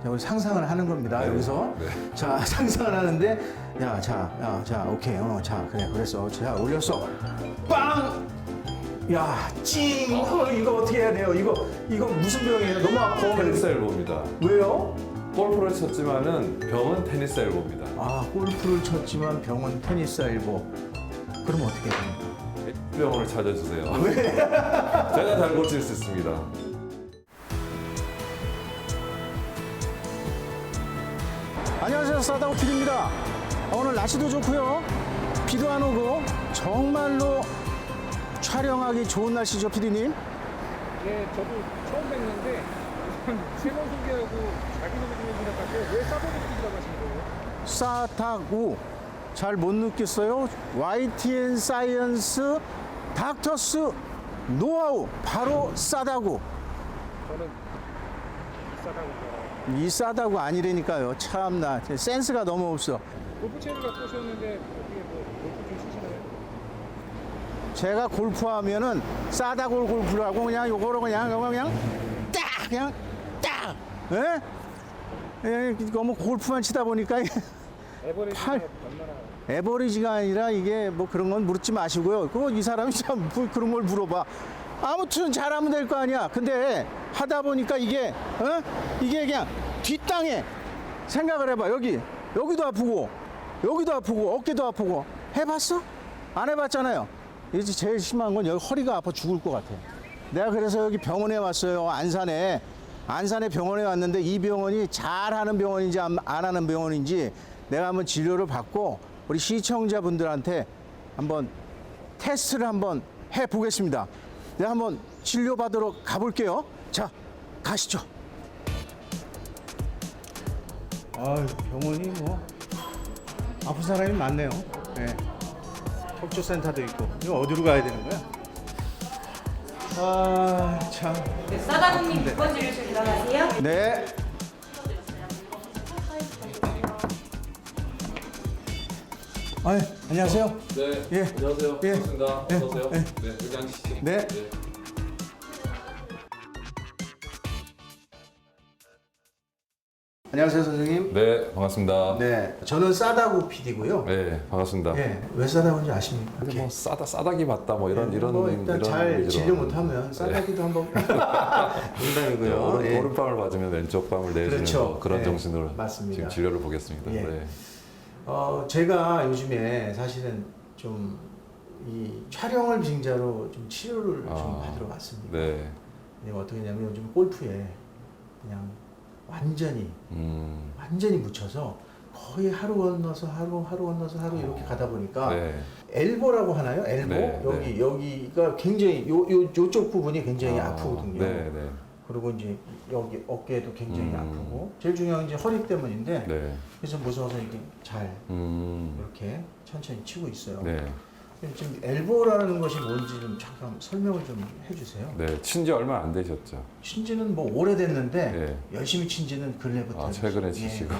자, 우리 상상을 하는 겁니다. 여기서. 자, 상상을 하는데, 자, 오케이. 자, 그래, 그랬어. 자, 올렸어. 빵! 야, 찡! 이거 어떻게 해야 돼요? 이거 무슨 병이에요? 너무 아파. 테니스 엘보입니다. 왜요? 골프를 쳤지만은 병은 테니스 엘보입니다. 아, 골프를 쳤지만 병원 테니스 엘보. 그럼 어떻게 됩니까? 병원을 찾아주세요. 제가 잘 고칠 수 있습니다. 안녕하세요, 싸다고 PD입니다. 오늘 날씨도 좋고요, 비도 안 오고 정말로 촬영하기 좋은 날씨죠, PD님? 예, 저도 처음 뵙는데 세번 소개하고 자기소개 좀 해주셨다고 왜 싸다구피디라고 하신 거예요? 싸다구 잘 못 느꼈어요? YTN 사이언스 닥터스 노하우 바로 싸다구. 저는 싸다구가 이 싸다구 아니라니까요. 참나 센스가 너무 없어. 골프채를 갖고 오셨는데 어떻게 뭐 골프 좀 치시나요? 제가 골프하면은 싸다골 골프를 하고 그냥 요거로 그냥 딱 그냥 딱. 예? 예, 너무 골프만 치다 보니까 에버리지가 팔. 얼마나 에버리지가 아니라 이게 뭐 그런 건 물지 마시고요. 그거 이 사람이 참 뭐 그런 걸 물어봐. 아무튼 잘하면 될 거 아니야. 근데 하다 보니까 이게 이게 그냥 뒷땅에 생각을 해봐. 여기도 아프고 여기도 아프고 어깨도 아프고 해봤어? 안 해봤잖아요. 이제 제일 심한 건 여기 허리가 아파 죽을 것 같아. 내가 그래서 여기 병원에 왔어요. 안산에 병원에 왔는데 이 병원이 잘하는 병원인지 안 하는 병원인지 내가 한번 진료를 받고 우리 시청자분들한테 한번 테스트를 한번 해보겠습니다. 내가 한번 진료받으러 가볼게요. 자, 가시죠. 아유, 병원이 뭐 아픈 사람이 많네요. 네. 척추센터도 있고. 이거 어디로 가야 되는 거야? 아, 참. 네, 싸다구님 6번 진료실 일어나세요. 네. 아, 안녕하세요. 네, 예. 안녕하세요. 예. 반갑습니다. 예. 어서 오세요. 예. 네, 여기 앉으시죠. 네. 안녕하세요, 선생님. 네, 반갑습니다. 네, 저는 싸다구 PD고요. 네, 반갑습니다. 네, 왜 싸다구인지 아십니까? 근데 뭐 싸다기 맞다 뭐 이런 뭐 일단 이런 잘 얘기로. 진료 못하면 싸다기도 한번 농담이고요. 네, 예. 오른밤을 맞으면 왼쪽 밤을 내주는 그렇죠. 뭐 그런 네, 정신으로 맞습니다. 지금 진료를 보겠습니다. 예. 네. 제가 요즘에 사실은 좀 이 촬영을 빙자로 좀 치료를 좀 받으러 왔습니다. 네. 근데 어떻게 했냐면 요즘 골프에 그냥 완전히 묻혀서 거의 하루 건너서 하루 건너서 하루 이렇게 가다 보니까 네. 엘보라고 하나요? 엘보? 네, 여기가 굉장히 요쪽 부분이 굉장히 아프거든요. 네, 네. 그리고 이제 여기 어깨도 굉장히 음. 아프고 제일 중요한 게 허리 때문인데 네. 그래서 무서워서 이게 잘 음. 이렇게 천천히 치고 있어요. 네. 그럼 지금 엘보라는 것이 뭔지 좀 잠깐 설명을 좀 해주세요. 네. 친지 얼마 안 되셨죠? 친지는 뭐 오래됐는데 네. 열심히 친지는 근래부터. 아, 최근에 예. 치시고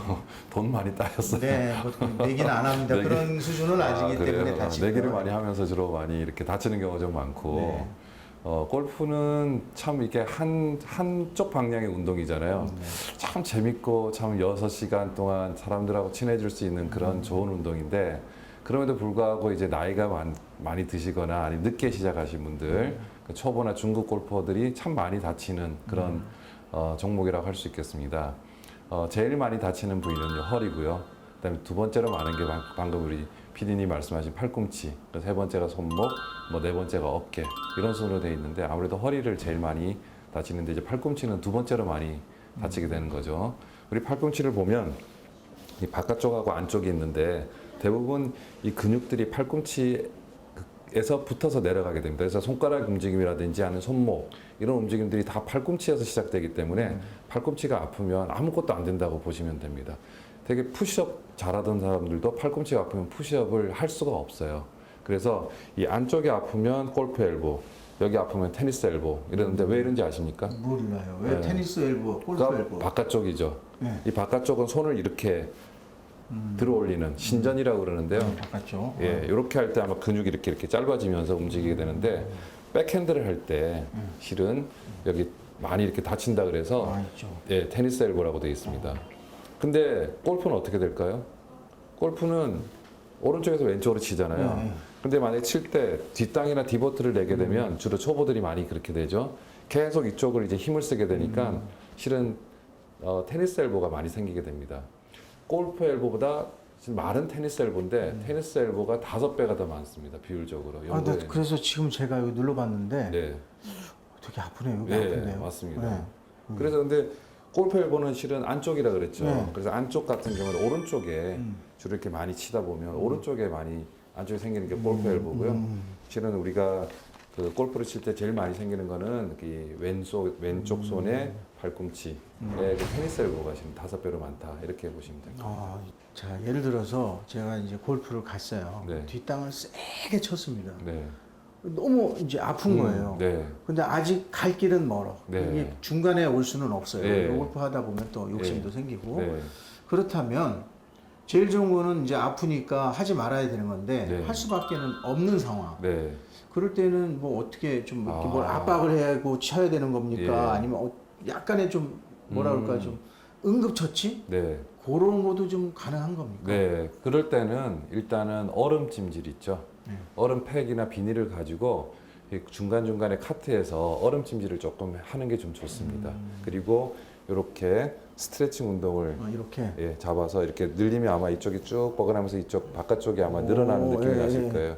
돈 많이 따셨어요. 네, 뭐 내기는 안 합니다. 내기. 그런 수준은 아니기 때문에 그래요? 다치고요. 내기를 많이 하면서 주로 많이 이렇게 다치는 경우가 좀 많고 네. 골프는 참 이게 한쪽 방향의 운동이잖아요. 네. 참 재밌고 참 6시간 동안 사람들하고 친해질 수 있는 그런 좋은 운동인데 그럼에도 불구하고 이제 나이가 많이 드시거나 아니면 늦게 시작하신 분들 그 초보나 중급 골퍼들이 참 많이 다치는 그런 종목이라고 할 수 있겠습니다. 제일 많이 다치는 부위는요, 허리고요. 그다음에 두 번째로 많은 게 방금 우리 PD님 말씀하신 팔꿈치, 세 번째가 손목, 뭐 네 번째가 어깨 이런 순으로 되어 있는데 아무래도 허리를 제일 많이 다치는데 이제 팔꿈치는 두 번째로 많이 다치게 되는 거죠. 우리 팔꿈치를 보면 이 바깥쪽하고 안쪽이 있는데 대부분 이 근육들이 팔꿈치에서 붙어서 내려가게 됩니다. 그래서 손가락 움직임이라든지 아니면 손목 이런 움직임들이 다 팔꿈치에서 시작되기 때문에 팔꿈치가 아프면 아무것도 안 된다고 보시면 됩니다. 되게 푸시업 잘하던 사람들도 팔꿈치가 아프면 푸시업을 할 수가 없어요. 그래서 이 안쪽이 아프면 골프 엘보, 여기 아프면 테니스 엘보 이러는데 왜 이런지 아십니까? 몰라요. 왜 네. 테니스 엘보, 골프 그러니까 엘보? 바깥쪽이죠. 네. 이 바깥쪽은 손을 이렇게 들어 올리는 신전이라고 그러는데요. 바깥쪽. 예, 이렇게 할 때 아마 근육이 이렇게 짧아지면서 움직이게 되는데 백핸드를 할 때 실은 여기 많이 이렇게 다친다 그래서 있죠. 예, 테니스 엘보라고 되어 있습니다. 근데 골프는 어떻게 될까요? 골프는 오른쪽에서 왼쪽으로 치잖아요. 네. 근데 만약에 칠 때 뒷땅이나 디보트를 내게 되면 주로 초보들이 많이 그렇게 되죠. 계속 이쪽을 이제 힘을 쓰게 되니까 실은 테니스 엘보가 많이 생기게 됩니다. 골프 엘보보다 마른 테니스 엘보인데 테니스 엘보가 5배가 더 많습니다. 비율적으로. 연구에. 그래서 지금 제가 여기 눌러봤는데 네. 되게 아프네요. 여기 네, 아픈데요. 맞습니다. 네. 그래서 근데 골프 엘보는 실은 안쪽이라 그랬죠. 네. 그래서 안쪽 같은 경우는 오른쪽에 주로 이렇게 많이 치다 보면 오른쪽에 많이 안쪽에 생기는 게 골프 엘보고요. 실은 우리가 그 골프를 칠 때 제일 많이 생기는 거는 이 왼쪽 손의 팔꿈치에 그 테니스 엘보가 지금 5배로 많다 이렇게 보시면 됩니다. 자, 예를 들어서 제가 이제 골프를 갔어요. 네. 뒷땅을 세게 쳤습니다. 네. 너무 이제 아픈 거예요. 네. 근데 아직 갈 길은 멀어. 네. 이게 중간에 올 수는 없어요. 네. 골프 하다 보면 또 욕심도 생기고. 네. 그렇다면 제일 좋은 거는 이제 아프니까 하지 말아야 되는 건데 네. 할 수밖에는 없는 상황. 네. 그럴 때는 뭐 어떻게 좀 이렇게 뭘 아. 압박을 해야 하고 쳐야 되는 겁니까? 예. 아니면 약간의 좀 뭐라 그럴까 좀 응급처치? 네. 그런 것도 좀 가능한 겁니까? 네, 그럴 때는 일단은 얼음 찜질 있죠. 네. 얼음 팩이나 비닐을 가지고 중간중간에 카트에서 얼음 찜질을 조금 하는 게 좀 좋습니다. 그리고 이렇게 스트레칭 운동을 이렇게. 예, 잡아서 이렇게 늘리면 아마 이쪽이 쭉 뻐근하면서 이쪽 바깥쪽이 아마 늘어나는 오, 느낌이 예, 나실 예. 거예요.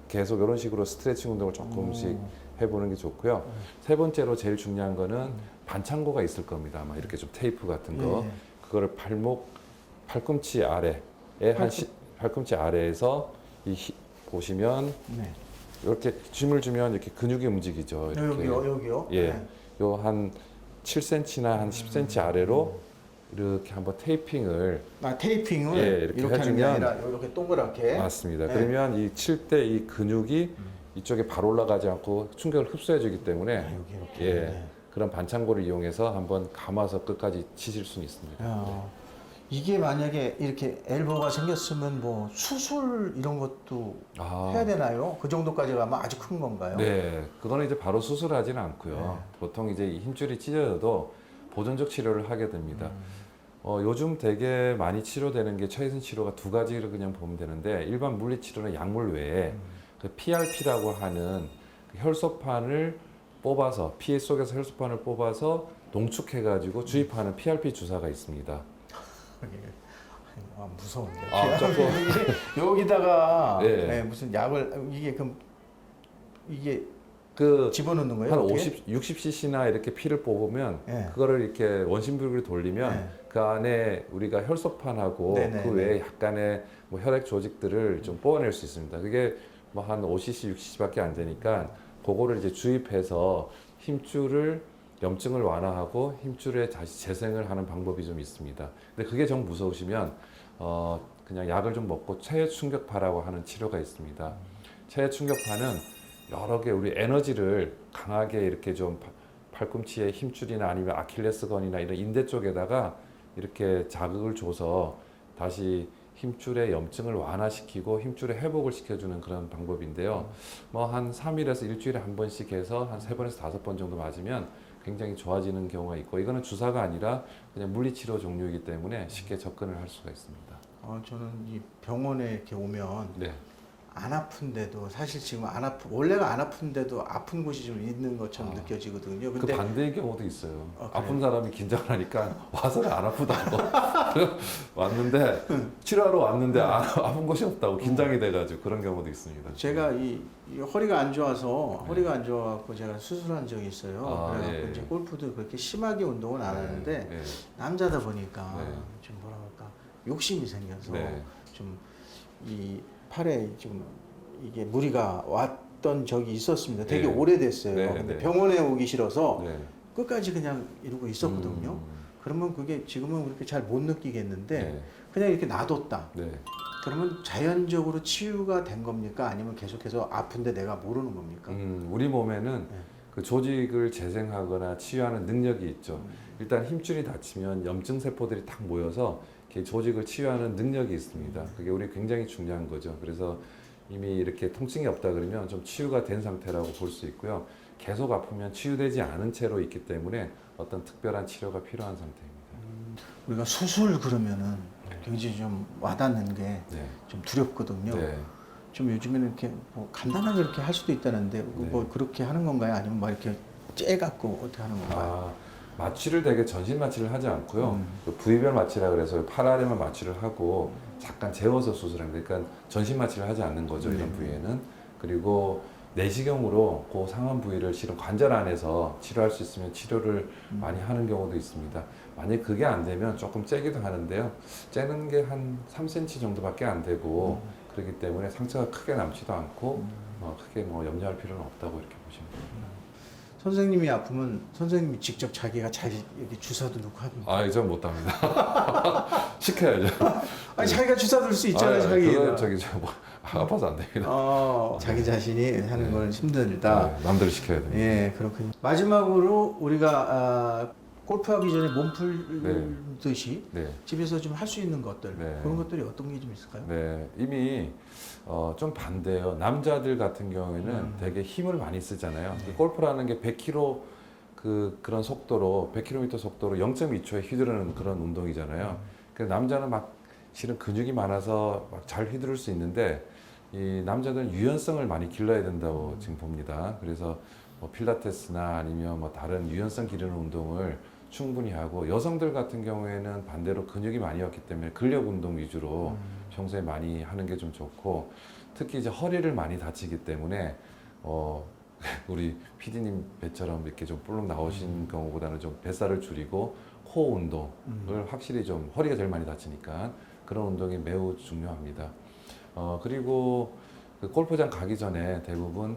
계속 이런 식으로 스트레칭 운동을 조금씩 해보는 게 좋고요. 세 번째로 제일 중요한 거는 반창고가 있을 겁니다. 아마 이렇게 좀 테이프 같은 거. 예. 그거를 팔꿈치 아래에 팔꿈치 아래에서 보시면 네. 이렇게 힘을 주면 이렇게 근육이 움직이죠. 이렇게. 여기요? 예. 네. 요 한 7cm나 한 10cm 아래로 이렇게 한번 테이핑을 테이핑을 예, 이렇게 하는 게 해주면- 아니라 이렇게 동그랗게. 맞습니다. 네. 그러면 이 칠 때 이 근육이 이쪽에 바로 올라가지 않고 충격을 흡수해 주기 때문에 여기 이렇게. 예. 네. 그런 반창고를 이용해서 한번 감아서 끝까지 치실 수는 있습니다. 야, 이게 만약에 이렇게 엘보가 생겼으면 뭐 수술 이런 것도 아. 해야 되나요? 그 정도까지 가면 아주 큰 건가요? 네, 그거는 이제 바로 수술하지는 않고요. 네. 보통 이제 이 힘줄이 찢어져도 보존적 치료를 하게 됩니다. 요즘 되게 많이 치료되는 게 최신 치료가 2가지를 그냥 보면 되는데 일반 물리 치료는 약물 외에 그 PRP라고 하는 그 혈소판을 뽑아서 피해 속에서 혈소판을 뽑아서 농축해가지고 주입하는 PRP 주사가 있습니다. 무서운데. 아, 조금. 여기다가 네. 네, 무슨 약을 이게 그럼 이게 그 집어넣는 거예요? 한 어떻게? 60cc나 이렇게 피를 뽑으면 네. 그거를 이렇게 원심불구를 돌리면 네. 그 안에 우리가 혈소판하고 네네, 그 외에 약간의 뭐 혈액 조직들을 좀 뽑아낼 수 있습니다. 그게 뭐 한 5cc, 6cc밖에 안 되니까 그거를 이제 주입해서 힘줄을 염증을 완화하고 힘줄에 다시 재생을 하는 방법이 좀 있습니다. 근데 그게 좀 무서우시면 그냥 약을 좀 먹고 체외 충격파라고 하는 치료가 있습니다. 체외 충격파는 여러 개 우리 에너지를 강하게 이렇게 좀 팔꿈치에 힘줄이나 아니면 아킬레스건이나 이런 인대 쪽에다가 이렇게 자극을 줘서 다시 힘줄의 염증을 완화시키고 힘줄의 회복을 시켜주는 그런 방법인데요. 뭐 한 3일에서 일주일에 한 번씩 해서 한 3번에서 5번 정도 맞으면 굉장히 좋아지는 경우가 있고 이거는 주사가 아니라 그냥 물리치료 종류이기 때문에 쉽게 접근을 할 수가 있습니다. 저는 이 병원에 이렇게 오면 네. 안 아픈데도 사실 지금 원래가 안 아픈데도 아픈 곳이 좀 있는 것처럼 느껴지거든요. 그 근데 반대의 경우도 있어요. 그래요? 아픈 사람이 긴장을 하니까 와서는 안 아프다고 왔는데 치료하러 왔는데 아픈 곳이 없다고 긴장이 돼가지고 그런 경우도 있습니다. 제가 이 허리가 안 좋아서 허리가 안 좋아갖고 제가 수술한 적이 있어요. 아, 그래갖고 예. 이제 골프도 그렇게 심하게 운동은 안 하는데 네. 남자다 보니까 네. 좀 뭐라 그럴까 욕심이 생겨서 네. 좀 이 팔에 좀 이게 무리가 왔던 적이 있었습니다. 되게 네. 오래됐어요. 네, 근데 네. 병원에 오기 싫어서 네. 끝까지 그냥 이러고 있었거든요. 그러면 그게 지금은 그렇게 잘 못 느끼겠는데 네. 그냥 이렇게 놔뒀다. 네. 그러면 자연적으로 치유가 된 겁니까? 아니면 계속해서 아픈데 내가 모르는 겁니까? 우리 몸에는 네. 그 조직을 재생하거나 치유하는 능력이 있죠. 일단 힘줄이 다치면 염증 세포들이 탁 모여서 이렇게 조직을 치유하는 능력이 있습니다. 그게 우리 굉장히 중요한 거죠. 그래서 이미 이렇게 통증이 없다 그러면 좀 치유가 된 상태라고 볼 수 있고요. 계속 아프면 치유되지 않은 채로 있기 때문에 어떤 특별한 치료가 필요한 상태입니다. 우리가 수술 그러면은 굉장히 좀 와닿는 게 좀 네. 두렵거든요. 네. 좀 요즘에는 이렇게 뭐 간단하게 이렇게 할 수도 있다는데 뭐 그렇게 하는 건가요? 아니면 막 이렇게 째갖고 어떻게 하는 건가요? 마취를 되게 전신 마취를 하지 않고요. 그 부위별 마취라 그래서 팔 아래만 마취를 하고 잠깐 재워서 수술합니다. 그러니까 전신 마취를 하지 않는 거죠. 이런 부위에는. 그리고 내시경으로 그 상한 부위를 실은 관절 안에서 치료할 수 있으면 치료를 많이 하는 경우도 있습니다. 만약 그게 안 되면 조금 째기도 하는데요. 째는 게 한 3cm 정도밖에 안 되고 그렇기 때문에 상처가 크게 남지도 않고 크게 뭐 염려할 필요는 없다고 이렇게 보시면 됩니다. 선생님이 아프면 선생님이 직접 자기가 자기 이렇게 주사도 넣고 합니다. 아, 이전 못합니다. 시켜야죠. 아니 자기가 주사 넣을 수 있잖아요, 자기. 그건 저기 뭐 아파서 안 됩니다. 자기 자신이 하는 건 힘들다. 남들 시켜야 됩니다. 예, 그렇군요. 마지막으로 우리가 골프하기 전에 몸 풀듯이 네. 집에서 좀 할 수 있는 것들 네. 그런 것들이 어떤 게 좀 있을까요? 네, 이미 좀 반대예요. 남자들 같은 경우에는 되게 힘을 많이 쓰잖아요. 그 골프라는 게 100km 그런 속도로 100km 속도로 0.2초에 휘두르는 그런 운동이잖아요. 그래서 남자는 막 실은 근육이 많아서 막 잘 휘두를 수 있는데 이 남자들은 유연성을 많이 길러야 된다고 지금 봅니다. 그래서 뭐 필라테스나 아니면 뭐 다른 유연성 기르는 운동을 충분히 하고 여성들 같은 경우에는 반대로 근육이 많이 없기 때문에 근력 운동 위주로 평소에 많이 하는 게 좀 좋고 특히 이제 허리를 많이 다치기 때문에 우리 PD님 배처럼 이렇게 좀 볼록 나오신 경우보다는 좀 뱃살을 줄이고 코어 운동을 확실히 좀 허리가 제일 많이 다치니까 그런 운동이 매우 중요합니다. 그리고 그 골프장 가기 전에 대부분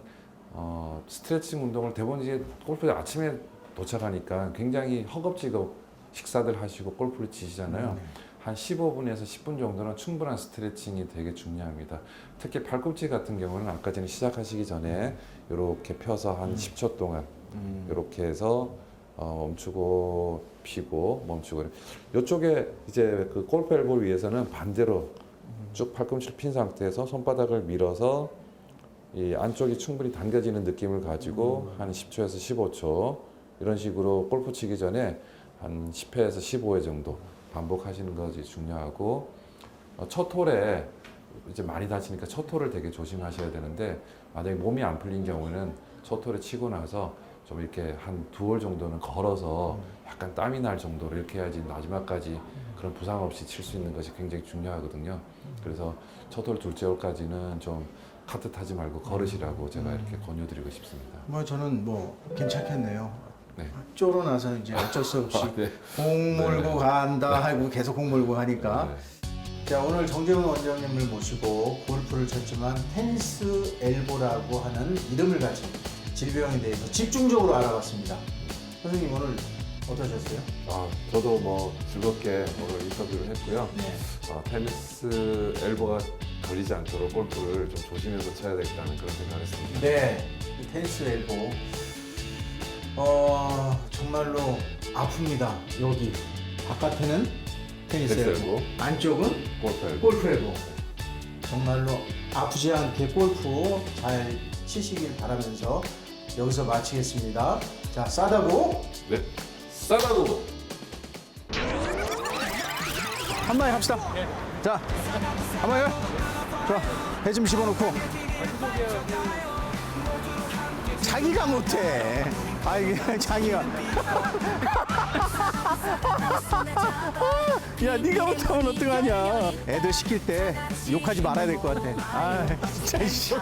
스트레칭 운동을 대부분 이제 골프장 아침에 도착하니까 굉장히 허겁지겁 식사들 하시고 골프를 치시잖아요. 한 15분에서 10분 정도는 충분한 스트레칭이 되게 중요합니다. 특히 팔꿈치 같은 경우는 아까 전에 시작하시기 전에 이렇게 펴서 한 10초 동안 이렇게 해서 멈추고 피고 멈추고 이쪽에 이제 그 골프 엘보 위에서는 반대로 쭉 팔꿈치를 핀 상태에서 손바닥을 밀어서 이 안쪽이 충분히 당겨지는 느낌을 가지고 한 10초에서 15초 이런 식으로 골프 치기 전에 한 10회에서 15회 정도 반복하시는 것이 중요하고 첫 홀에 이제 많이 다치니까 첫 홀을 되게 조심하셔야 되는데 만약에 몸이 안 풀린 경우는 첫 홀에 치고 나서 좀 이렇게 한 2홀 정도는 걸어서 약간 땀이 날 정도로 이렇게 해야지 마지막까지 그런 부상 없이 칠 수 있는 것이 굉장히 중요하거든요. 그래서 첫 홀, 둘째 홀까지는 좀 카트 타지 말고 걸으시라고 제가 이렇게 권유드리고 싶습니다. 뭐 저는 뭐 괜찮겠네요. 네. 쪼로 나서 이제 어쩔 수 없이 네. 공 몰고 간다 하고 계속 공 몰고 가니까. 네. 자, 오늘 정재훈 원장님을 모시고 골프를 쳤지만 테니스 엘보라고 하는 이름을 가진 질병에 대해서 집중적으로 알아봤습니다. 선생님 오늘 어떠셨어요? 저도 뭐 즐겁게 오늘 인터뷰를 했고요. 네. 테니스 엘보가 걸리지 않도록 골프를 좀 조심해서 쳐야 되겠다는 그런 생각을 했습니다. 네, 이 테니스 엘보 정말로 아픕니다. 여기 바깥에는 테니스 엘보, 안쪽은 골프 엘보. 골프 엘보. 정말로 아프지 않게 골프 잘 치시길 바라면서 여기서 마치겠습니다. 자, 싸다고 네. 싸다고. 한 마디 합시다. 자, 한 마디. 자, 배 좀 집어넣고. 자기가 못해. 이게 자기가. 야, 네가 못하면 어떡하냐. 애들 시킬 때 욕하지 말아야 될 것 같아. 진짜 씨.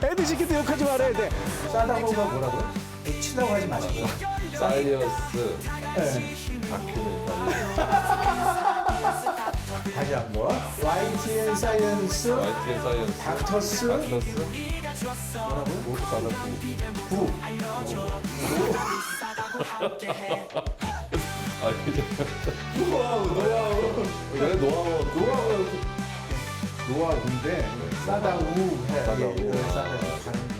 애들 시킬 때 욕하지 말아야 돼. 싸다고가 뭐라고요? 치다고 하지 마시고요. 사이어스 네. 다큐멘터리. 다시 한번. YTN 사이언스 YTN 사이언스 닥터스 닥터스 뭐라고요? 싸다고. 9. 노하우. 왜 노하우? 노하우인데 싸다우 해. 싸다우. 싸다우.